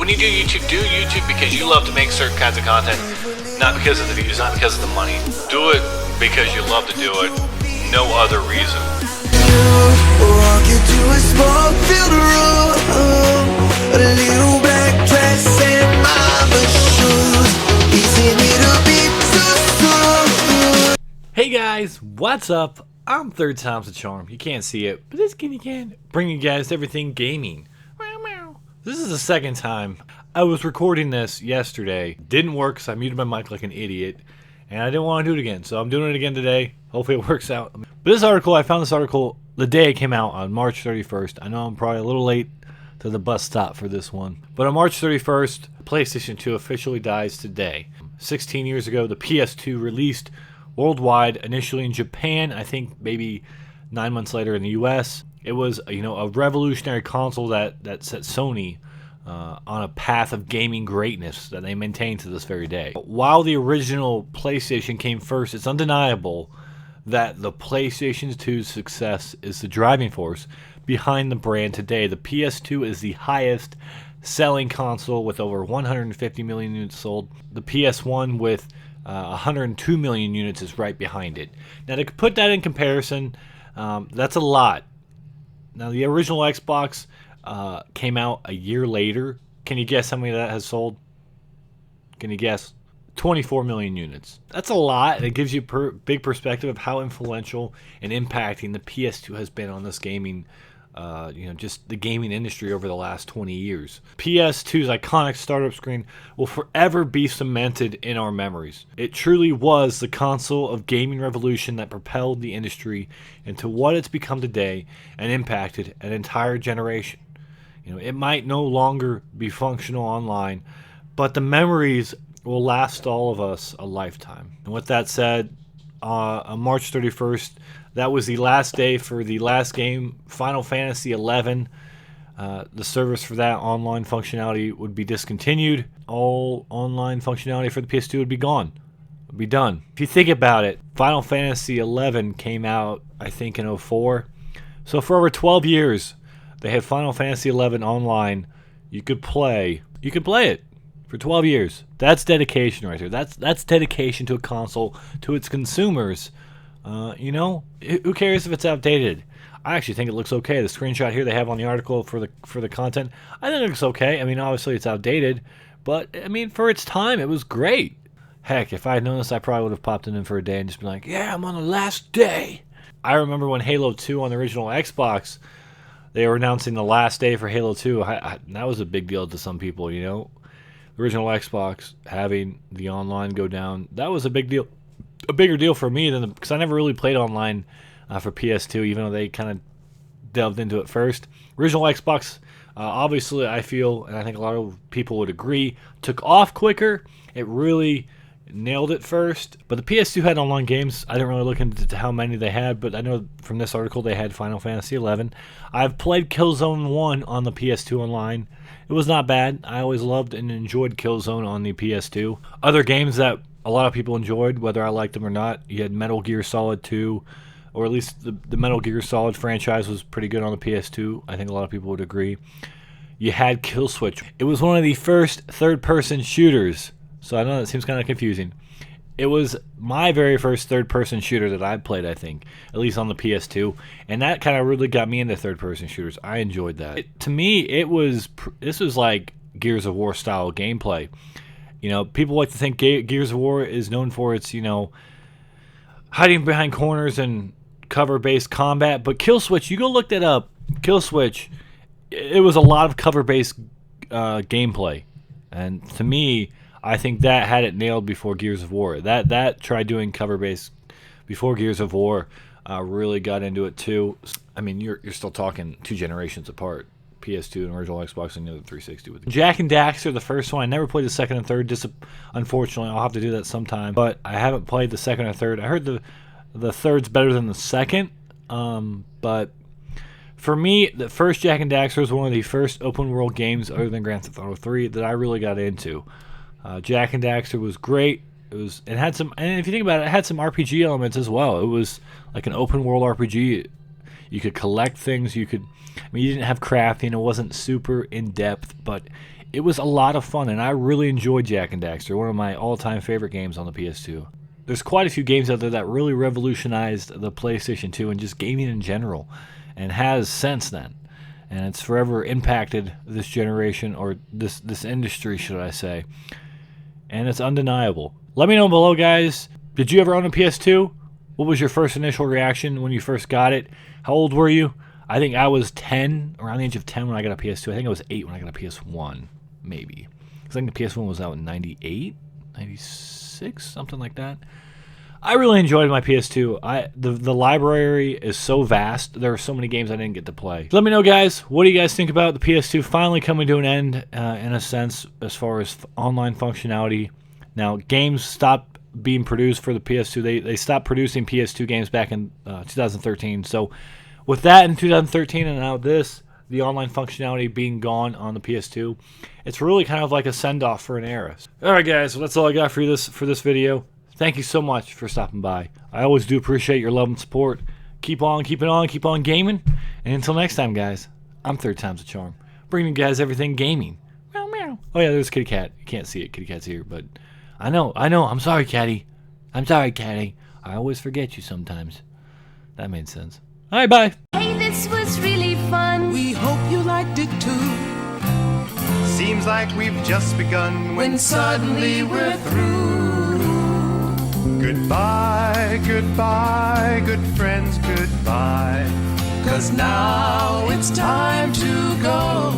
When you do YouTube because you love to make certain kinds of content, not because of the views, not because of the money. Do it because you love to do it, no other reason. Walk into a smoke-filled room, a little black dress and mama shoes. Easy me to be so. Hey guys, what's up? I'm Third Time's the Charm. You can't see it, but this kid you can. Bringing you guys everything gaming. This is the second time. I was recording this yesterday. Didn't work because I muted my mic like an idiot. And I didn't want to do it again. So I'm doing it again today. Hopefully it works out. But this article, I found this article the day it came out on March 31st. I know I'm probably a little late to the bus stop for this one. But on March 31st, PlayStation 2 officially dies today. 16 years ago, the PS2 released worldwide, initially in Japan, I think maybe 9 months later in the US. It was, a revolutionary console that set Sony on a path of gaming greatness that they maintain to this very day. While the original PlayStation came first, it's undeniable that the PlayStation 2's success is the driving force behind the brand today. The PS2 is the highest selling console with over 150 million units sold. The PS1 with 102 million units is right behind it. Now, to put that in comparison, that's a lot. Now, the original Xbox came out a year later. Can you guess how many of that has sold? Can you guess? 24 million units. That's a lot, and it gives you big perspective of how influential and impacting the PS2 has been on this gaming, just the gaming industry over the last 20 years. PS2's iconic startup screen will forever be cemented in our memories. It truly was the console of gaming revolution that propelled the industry into what it's become today and impacted an entire generation. It might no longer be functional online, but the memories will last all of us a lifetime. And with that said, on March 31st, that was the last day for the last game, Final Fantasy XI. The service for that online functionality would be discontinued. All online functionality for the PS2 would be gone. Would be done. If you think about it, Final Fantasy XI came out, I think, in 2004. So for over 12 years, they had Final Fantasy XI online. You could play it for 12 years. That's dedication right there. That's dedication to a console, to its consumers. Who cares if it's outdated? I actually think it looks okay. The screenshot here they have on the article for the content, I think it looks okay. Obviously it's outdated, but for its time, it was great. Heck, if I had known this, I probably would have popped it in for a day and just been like, yeah, I'm on the last day. I remember when Halo 2 on the original Xbox, they were announcing the last day for Halo 2. That was a big deal to some people, The original Xbox having the online go down, that was a big deal. A bigger deal for me because I never really played online for PS2, even though they kind of delved into it first. Original Xbox, obviously, I feel, and I think a lot of people would agree, took off quicker. It really nailed it first. But the PS2 had online games. I didn't really look into how many they had, but I know from this article they had Final Fantasy XI. I've played Killzone 1 on the PS2 online. It was not bad. I always loved and enjoyed Killzone on the PS2. Other games that a lot of people enjoyed, whether I liked them or not, you had Metal Gear Solid 2, or at least the Metal Gear Solid franchise was pretty good on the PS2. I think a lot of people would agree. You had Kill Switch. It was one of the first third-person shooters, so I know that seems kind of confusing. It was my very first third-person shooter that I played, I think, at least on the PS2, and that kind of really got me into third-person shooters. I enjoyed that. To me, this was like Gears of War style gameplay. People like to think Gears of War is known for its, hiding behind corners and cover-based combat. But Kill Switch, you go look that up. Kill Switch, it was a lot of cover-based gameplay. And to me, I think that had it nailed before Gears of War. That tried doing cover-based before Gears of War. Really got into it too. You're still talking 2 generations apart. PS2 and original Xbox and the other 360 with it. Jak and Daxter, the first one. I never played the second and third. Unfortunately, I'll have to do that sometime. But I haven't played the second or third. I heard the third's better than the second. But for me, the first Jak and Daxter was one of the first open world games other than Grand Theft Auto 3 that I really got into. Jak and Daxter was great. It had some, and if you think about it, it had some RPG elements as well. It was like an open world RPG. You could collect things. You didn't have crafting. It wasn't super in depth, but It was a lot of fun, and I really enjoyed Jak and Daxter, one of my all-time favorite games on the PS2. There's quite a few games out there that really revolutionized the PlayStation 2 and just gaming in general, and has since then. And it's forever impacted this generation, or this industry, should I say. And it's undeniable. Let me know below, guys. Did you ever own a PS2? What was your first initial reaction when you first got it? How old were you? I think I was 10, around the age of 10 when I got a PS2. I think I was 8 when I got a PS1, maybe. Because I think the PS1 was out in 98, 96, something like that. I really enjoyed my PS2. The library is so vast. There are so many games I didn't get to play. Let me know, guys. What do you guys think about the PS2 finally coming to an end, in a sense, as far as online functionality? Now, games stopped being produced for the PS2. They stopped producing PS2 games back in 2013. So, with that in 2013 and now this, the online functionality being gone on the PS2, it's really kind of like a send-off for an era. All right, guys. Well, that's all I got for you for this video. Thank you so much for stopping by. I always do appreciate your love and support. Keep on keeping on, keep on gaming. And until next time, guys, I'm Third Time's a Charm, bringing you guys everything gaming. Meow, meow. Oh, yeah, there's Kitty Cat. You can't see it. Kitty Cat's here, but I know. I'm sorry, Catty. I'm sorry, Catty. I always forget you sometimes. That made sense. All right, bye. Hey, this was really fun. We hope you liked it too. Seems like we've just begun When suddenly we're through. Goodbye, goodbye, good friends, goodbye. 'Cause now it's time to go.